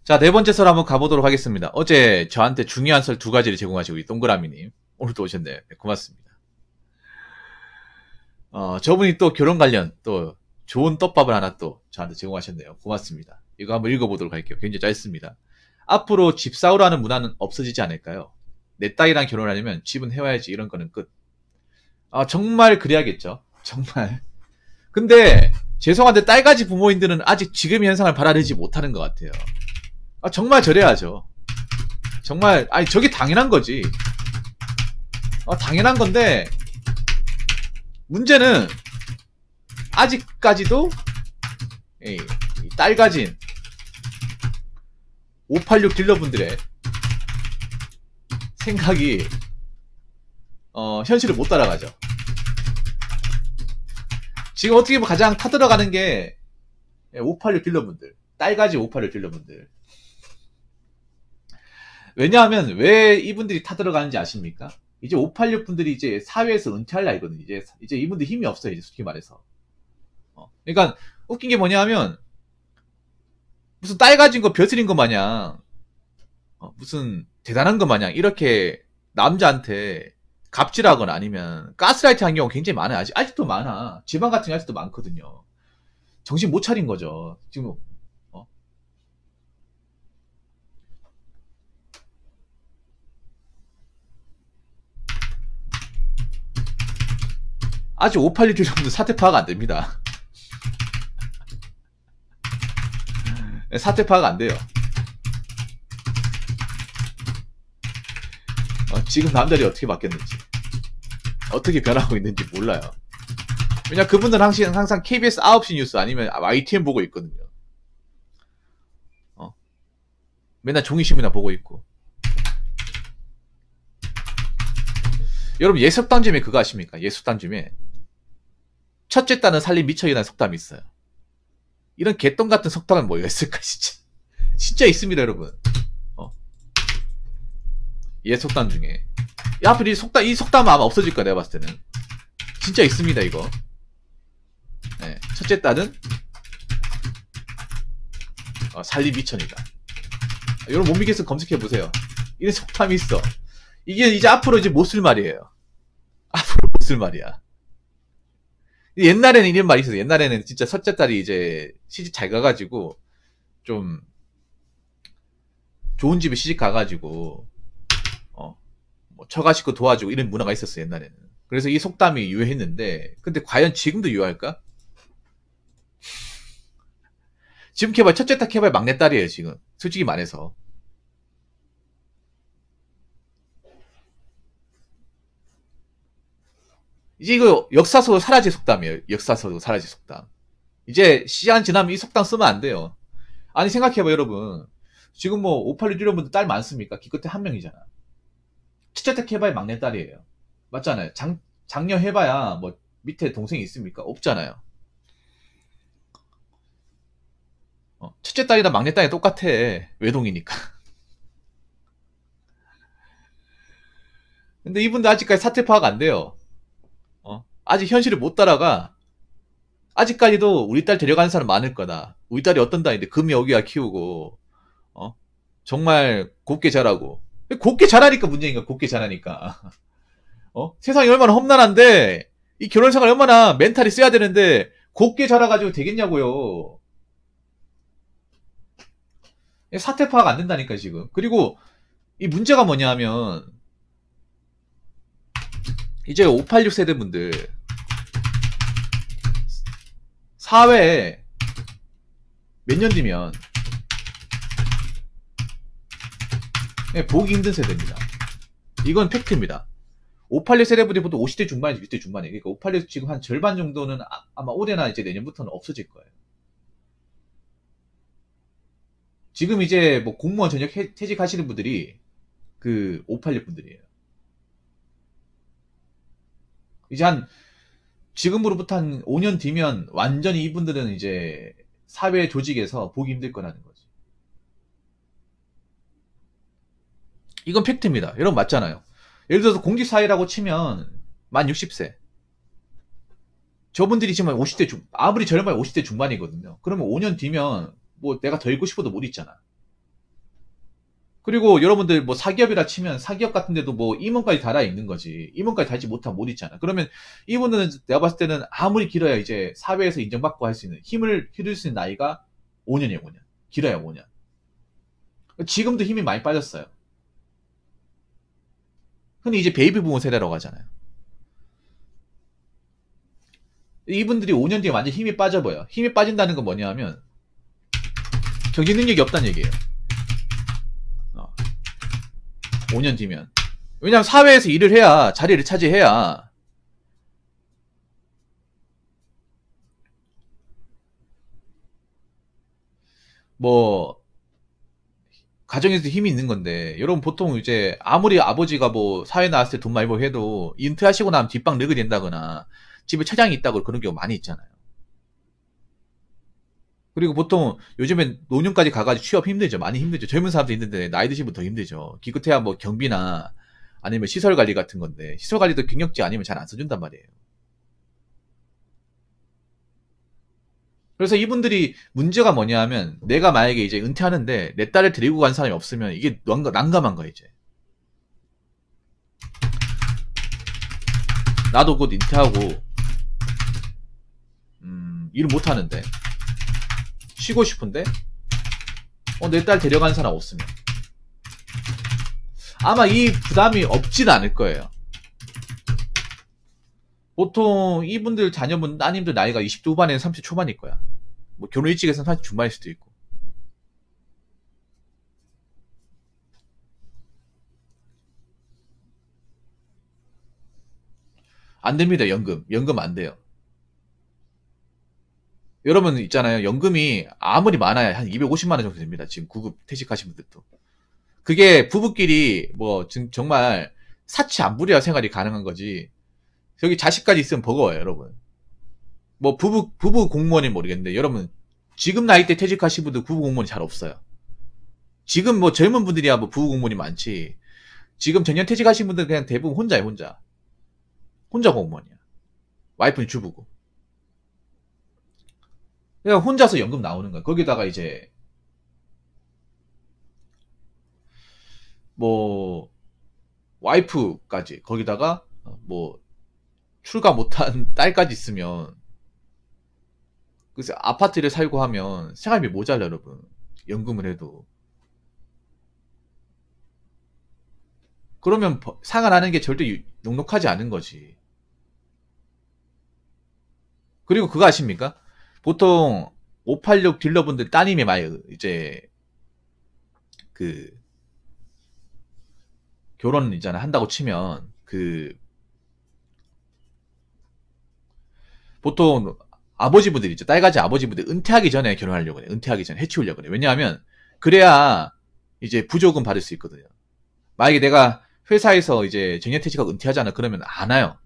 자, 네 번째 설 한번 가보도록 하겠습니다. 어제 저한테 중요한 설 두 가지를 제공하시고, 이 동그라미님. 오늘 또 오셨네요. 네, 고맙습니다. 저분이 또 결혼 관련 또 좋은 떡밥을 하나 또 저한테 제공하셨네요. 고맙습니다. 이거 한번 읽어보도록 할게요. 굉장히 짧습니다. 앞으로 집 싸우라는 문화는 없어지지 않을까요? 내 딸이랑 결혼하려면 집은 해와야지 이런 거는 끝. 정말 그래야겠죠. 정말. 근데 죄송한데 딸가지 부모님들은 아직 지금의 현상을 받아들이지 못하는 것 같아요. 정말 저래야죠. 정말 아니 저게 당연한 거지. 당연한 건데 문제는 아직까지도 이 딸 가진 586 딜러분들의 생각이 현실을 못 따라가죠. 지금 어떻게 보면 가장 타들어가는 게 586 딜러분들, 딸 가진 586 딜러분들. 왜냐하면 왜 이분들이 타들어가는지 아십니까? 이제 586 분들이 이제 사회에서 은퇴할 나이거든요. 이제 이분들 힘이 없어요. 이제 솔직히 말해서. 그러니까 웃긴 게 뭐냐면 무슨 딸 가진 거 벼슬인 거 마냥 무슨 대단한 거 마냥 이렇게 남자한테 갑질하거나 아니면 가스라이팅 한 경우가 굉장히 많아요. 아직도 많아. 지방 같은 게 아직도 많거든요. 정신 못 차린 거죠. 지금 아직 586 정도 사태 파악 안 됩니다. 사태 파악 안 돼요. 지금 남자들이 어떻게 바뀌었는지, 어떻게 변하고 있는지 몰라요. 왜냐, 그분들은 항상 KBS 9시 뉴스 아니면 YTN 보고 있거든요. 맨날 종이신문이나 보고 있고. 여러분, 예속담쯤에 그거 아십니까? 예속담쯤에 첫째 딸은 살림 미쳐이라는 속담이 있어요. 이런 개똥 같은 속담은 뭐가 있을까, 진짜. 진짜 있습니다, 여러분. 예속담 중에. 하필 이 속담은 아마 없어질 거야, 내가 봤을 때는. 진짜 있습니다, 이거. 네, 첫째 딸은 살림 미천이다. 여러분 못 믿겠으면 검색해보세요. 이런 속담이 있어. 이게 이제 앞으로 이제 못 쓸 말이에요. 앞으로 못 쓸 말이야. 옛날에는 이런 말이 있었어요. 옛날에는 진짜 첫째 딸이 이제 시집 잘 가가지고 좀 좋은 집에 시집 가가지고 뭐 처가 식구 도와주고 이런 문화가 있었어요. 옛날에는. 그래서 이 속담이 유효했는데 근데 과연 지금도 유효할까? 지금 개발 첫째 딸 개발 막내딸이에요. 지금 솔직히 말해서. 이제 이거 역사적으로 사라질 속담이에요. 역사적으로 사라질 속담. 이제 시간 지나면 이 속담 쓰면 안 돼요. 아니 생각해봐 여러분. 지금 뭐 586 이런 분들 딸 많습니까? 기껏해 한 명이잖아. 첫째 딸 해봐야 막내딸이에요. 맞잖아요. 장녀 해봐야 뭐 밑에 동생이 있습니까? 없잖아요. 첫째 딸이나 막내 딸이 똑같아. 외동이니까. 근데 이분들 아직까지 사태 파악 안 돼요. 아직 현실을 못 따라가. 아직까지도 우리 딸 데려가는 사람 많을 거다. 우리 딸이 어떤 딸인데 금이 어기야 키우고 정말 곱게 자라고. 곱게 자라니까 문제인가? 곱게 자라니까. 세상이 얼마나 험난한데 이 결혼생활 얼마나 멘탈이 써야 되는데 곱게 자라가지고 되겠냐고요. 사태 파악 안 된다니까 지금. 그리고 이 문제가 뭐냐 하면 이제 586 세대분들 사회에 몇 년 뒤면 보기 힘든 세대입니다. 이건 팩트입니다. 586 세대분들이 보통 50대 중반이지 60대 중반이에요. 그러니까 586 지금 한 절반 정도는 아마 올해나 이제 내년부터는 없어질 거예요. 지금 이제 뭐 공무원 전역 퇴직하시는 분들이 그 586 분들이에요. 이제 지금으로부터 한 5년 뒤면 완전히 이분들은 이제 사회 조직에서 보기 힘들 거라는 거지. 이건 팩트입니다. 여러분 맞잖아요. 예를 들어서 공직사회라고 치면 만 60세. 저분들이 지금 50대 아무리 젊어야 50대 중반이거든요. 그러면 5년 뒤면 뭐 내가 더 있고 싶어도 못 있잖아. 그리고 여러분들 뭐 사기업이라 치면 사기업 같은 데도 뭐 임원까지 달아 있는 거지. 임원까지 달지 못하면 못 있잖아. 그러면 이분은 내가 봤을 때는 아무리 길어야 이제 사회에서 인정받고 할 수 있는 힘을 기를 수 있는 나이가 5년이에요, 5년. 길어야 5년. 지금도 힘이 많이 빠졌어요. 흔히 이제 베이비 부모 세대라고 하잖아요. 이분들이 5년 뒤에 완전 힘이 빠져버려. 힘이 빠진다는 건 뭐냐면 경제 능력이 없다는 얘기예요. 5년 뒤면. 왜냐면 사회에서 일을 해야 자리를 차지해야 뭐 가정에서 힘이 있는 건데 여러분 보통 이제 아무리 아버지가 뭐 사회 나왔을 때 돈 많이 벌고 해도 은퇴하시고 나면 뒷방 늙게 된다거나 집에 차장이 있다고 그런 경우 많이 있잖아요. 그리고 보통 요즘엔 노년까지 가가지고 취업 힘들죠. 많이 힘들죠. 젊은 사람도 있는데 나이 드시면 더 힘들죠. 기껏해야 뭐 경비나 아니면 시설 관리 같은 건데 시설 관리도 경력직 아니면 잘 안 써준단 말이에요. 그래서 이분들이 문제가 뭐냐 하면 내가 만약에 이제 은퇴하는데 내 딸을 데리고 간 사람이 없으면 이게 난감한 거야 이제. 나도 곧 은퇴하고 일을 못하는데 쉬고 싶은데 내 딸 데려간 사람 없으면 아마 이 부담이 없진 않을 거예요. 보통 이분들 자녀분 따님들 나이가 20대 후반에는 30대 초반일 거야. 뭐 결혼 일찍 해서 30대 중반일 수도 있고. 안 됩니다. 연금 안 돼요. 여러분 있잖아요. 연금이 아무리 많아야 한 250만 원 정도 됩니다. 지금 구급 퇴직하신 분들도. 그게 부부끼리 뭐 정말 사치 안 부려야 생활이 가능한 거지. 여기 자식까지 있으면 버거워요, 여러분. 뭐 부부 공무원이 모르겠는데 여러분 지금 나이 때 퇴직하신 분들 부부 공무원이 잘 없어요. 지금 뭐 젊은 분들이야 뭐 부부 공무원이 많지. 지금 정년 퇴직하신 분들 그냥 대부분 혼자예요, 혼자. 혼자 공무원이야. 와이프는 주부고. 그냥 혼자서 연금 나오는 거야. 거기다가 이제 뭐 와이프까지 거기다가 뭐 출가 못한 딸까지 있으면 그래서 아파트를 살고 하면 생활비 모자라 여러분. 연금을 해도. 그러면 상환하는 게 절대 녹록하지 않은 거지. 그리고 그거 아십니까? 보통 586 딜러분들 따님이 많이 이제 그 결혼 있잖아 한다고 치면 그 보통 아버지분들 있죠. 딸까지 아버지분들 은퇴하기 전에 결혼하려고 해. 은퇴하기 전에 해치우려고 해. 왜냐하면 그래야 이제 부조금 받을 수 있거든요. 만약에 내가 회사에서 이제 정년퇴직하고 은퇴하잖아. 그러면 안 와요.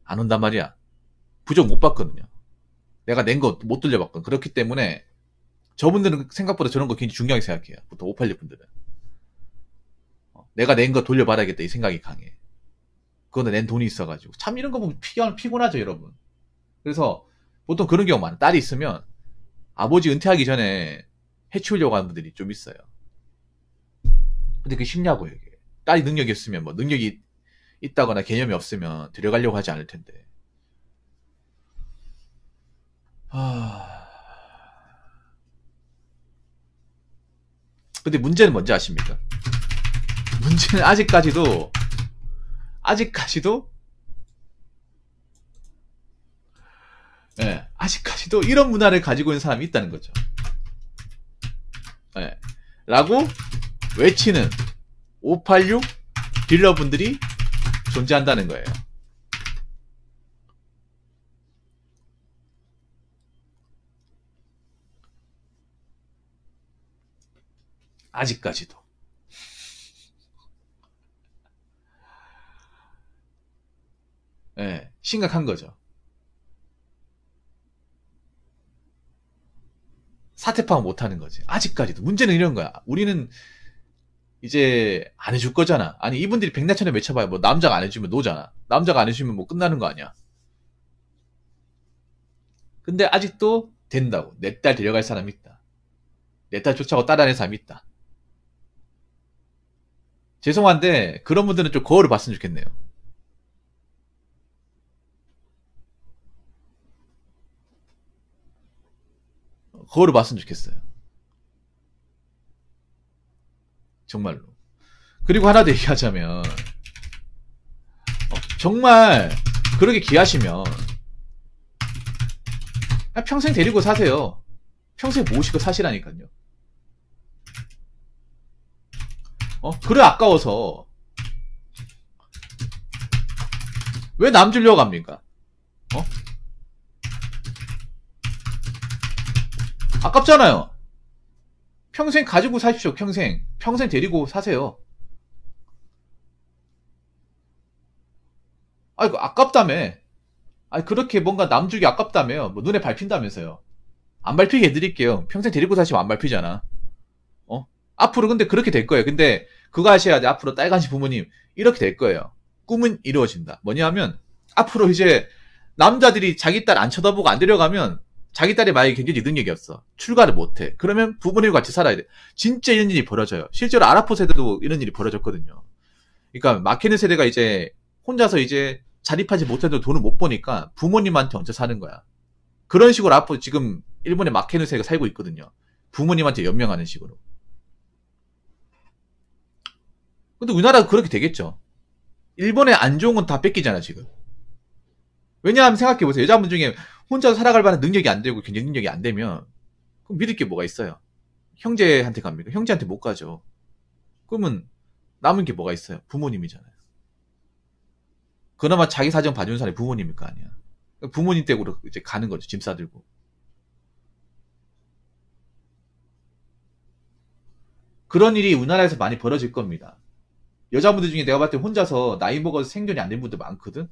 안 온단 말이야. 부조금 못 받거든요. 내가 낸 거 못 돌려받거든. 그렇기 때문에 저분들은 생각보다 저런 거 굉장히 중요하게 생각해요. 보통 586 분들은. 내가 낸 거 돌려받아야겠다 이 생각이 강해. 그거는 낸 돈이 있어가지고. 참 이런 거 보면 피곤하죠, 여러분. 그래서 보통 그런 경우 많아. 딸이 있으면 아버지 은퇴하기 전에 해치우려고 하는 분들이 좀 있어요. 근데 그게 쉽냐고요, 이게. 딸이 능력이 없으면 뭐 능력이 있다거나 개념이 없으면 데려가려고 하지 않을 텐데. 근데 문제는 뭔지 아십니까? 문제는 아직까지도 예, 아직까지도 이런 문화를 가지고 있는 사람이 있다는 거죠. 예, 라고 외치는 586 딜러분들이 존재한다는 거예요. 아직까지도. 예, 심각한 거죠. 사태 파악 못하는 거지. 아직까지도. 문제는 이런 거야. 우리는 이제 안 해줄 거잖아. 아니 이분들이 백내천에 외쳐봐야 뭐 남자가 안 해주면 노잖아. 남자가 안 해주면 뭐 끝나는 거 아니야. 근데 아직도 된다고. 내 딸 데려갈 사람이 있다. 내 딸 쫓아고 따라하는 사람이 있다. 죄송한데 그런 분들은 좀 거울을 봤으면 좋겠네요. 거울을 봤으면 좋겠어요. 정말로. 그리고 하나 더 얘기하자면 정말 그렇게 귀하시면 평생 데리고 사세요. 평생 모시고 사시라니까요. 그래 아까워서 왜 남 주려고 합니까? 아깝잖아요. 평생 가지고 사십시오. 평생 데리고 사세요. 아이고 아깝다며. 그렇게 뭔가 남 주기 아깝다며. 뭐 눈에 밟힌다면서요. 안 밟히게 해드릴게요. 평생 데리고 사시면 안 밟히잖아. 앞으로 근데 그렇게 될 거예요. 근데 그거 하셔야 돼. 앞으로 딸간시 부모님 이렇게 될 거예요. 꿈은 이루어진다. 뭐냐면 앞으로 이제 남자들이 자기 딸 안 쳐다보고 안 데려가면 자기 딸이 만약에 경제적 능력이 없어. 출가를 못해. 그러면 부모님과 같이 살아야 돼. 진짜 이런 일이 벌어져요. 실제로 아랍포 세대도 이런 일이 벌어졌거든요. 그러니까 마케는 세대가 이제 혼자서 이제 자립하지 못해도 돈을 못 버니까 부모님한테 얹혀 사는 거야. 그런 식으로 앞으로 지금 일본의 마케는 세대가 살고 있거든요. 부모님한테 연명하는 식으로. 근데 우리나라가 그렇게 되겠죠. 일본의 안 좋은 건 다 뺏기잖아, 지금. 왜냐하면 생각해보세요. 여자분 중에 혼자 살아갈 만한 능력이 안 되고 경제 능력이 안 되면 그럼 믿을 게 뭐가 있어요? 형제한테 갑니까? 형제한테 못 가죠. 그러면 남은 게 뭐가 있어요? 부모님이잖아요. 그나마 자기 사정 봐주는 사람이 부모님일 거 아니야. 부모님 댁으로 이제 가는 거죠. 짐 싸들고. 그런 일이 우리나라에서 많이 벌어질 겁니다. 여자분들 중에 내가 봤을 때 혼자서 나이 먹어서 생존이 안 된 분들 많거든?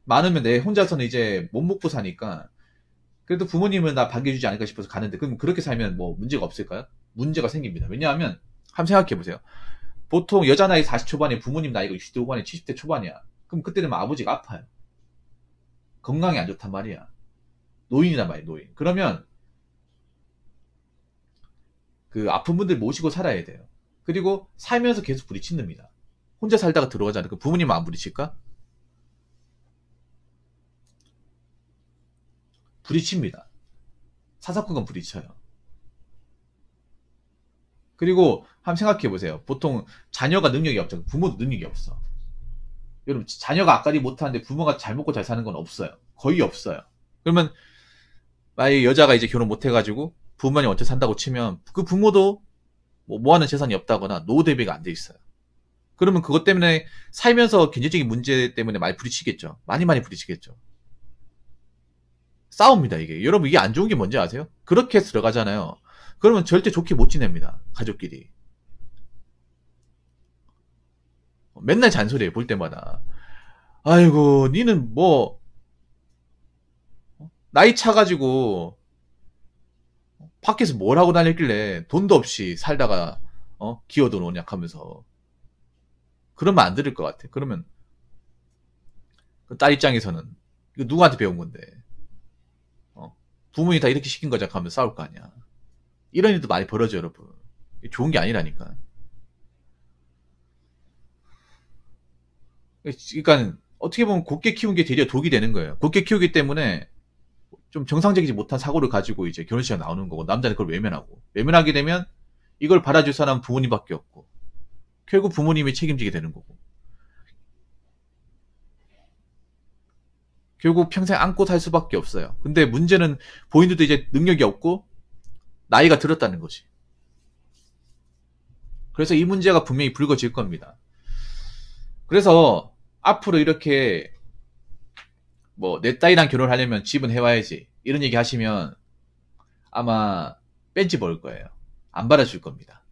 많으면 내 혼자서는 이제 못 먹고 사니까 그래도 부모님은 나 반겨주지 않을까 싶어서 가는데 그럼 그렇게 살면 뭐 문제가 없을까요? 문제가 생깁니다. 왜냐하면 한번 생각해보세요. 보통 여자 나이 40 초반에 부모님 나이가 60대 후반에 70대 초반이야. 그럼 그때 되면 아버지가 아파요. 건강이 안 좋단 말이야. 노인이란 말이야, 노인. 그러면 그 아픈 분들 모시고 살아야 돼요. 그리고 살면서 계속 부딪힌답니다. 혼자 살다가 들어가잖아요. 그 부모님은 안 부딪힐까? 부딪힙니다. 사사건건 부딪혀요. 그리고 한번 생각해보세요. 보통 자녀가 능력이 없죠. 부모도 능력이 없어. 여러분 자녀가 앞가리 못하는데 부모가 잘 먹고 잘 사는 건 없어요. 거의 없어요. 그러면 만약에 여자가 이제 결혼 못해가지고 부모님 얹혀 산다고 치면 그 부모도 뭐 모아놓은 재산이 없다거나 노후 대비가 안 돼 있어요. 그러면 그것 때문에 살면서 경제적인 문제 때문에 많이 부딪히겠죠. 많이 부딪히겠죠. 싸웁니다 이게. 여러분 이게 안 좋은 게 뭔지 아세요? 그렇게 해서 들어가잖아요. 그러면 절대 좋게 못 지냅니다. 가족끼리. 맨날 잔소리해 볼 때마다. 아이고 니는 뭐 나이 차가지고 밖에서 뭘 하고 다녔길래 돈도 없이 살다가 기어도 노냐 하면서 그러면 안 들을 것 같아. 그러면 그 딸 입장에서는 이거 누구한테 배운 건데 부모님이 다 이렇게 시킨 거자 하면 싸울 거 아니야. 이런 일도 많이 벌어져 여러분. 좋은 게 아니라니까. 그러니까 어떻게 보면 곱게 키운 게 되려 독이 되는 거예요. 곱게 키우기 때문에 좀 정상적이지 못한 사고를 가지고 이제 결혼식에 나오는 거고 남자는 그걸 외면하고 외면하게 되면 이걸 받아줄 사람은 부모님밖에 없고 결국 부모님이 책임지게 되는 거고 결국 평생 안고 살 수밖에 없어요. 근데 문제는 본인들도 이제 능력이 없고 나이가 들었다는 거지. 그래서 이 문제가 분명히 불거질 겁니다. 그래서 앞으로 이렇게 뭐 내 딸이랑 결혼하려면 집은 해와야지 이런 얘기 하시면 아마 뺀지 모를 거예요. 안 받아줄 겁니다.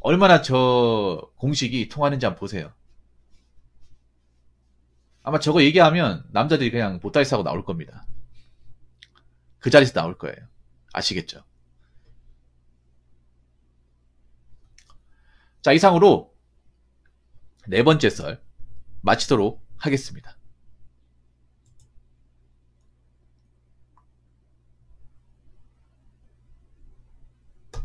얼마나 저 공식이 통하는지 한번 보세요. 아마 저거 얘기하면 남자들이 그냥 보따리 싸고 나올 겁니다. 그 자리에서 나올 거예요. 아시겠죠? 자, 이상으로 네 번째 썰 마치도록 하겠습니다.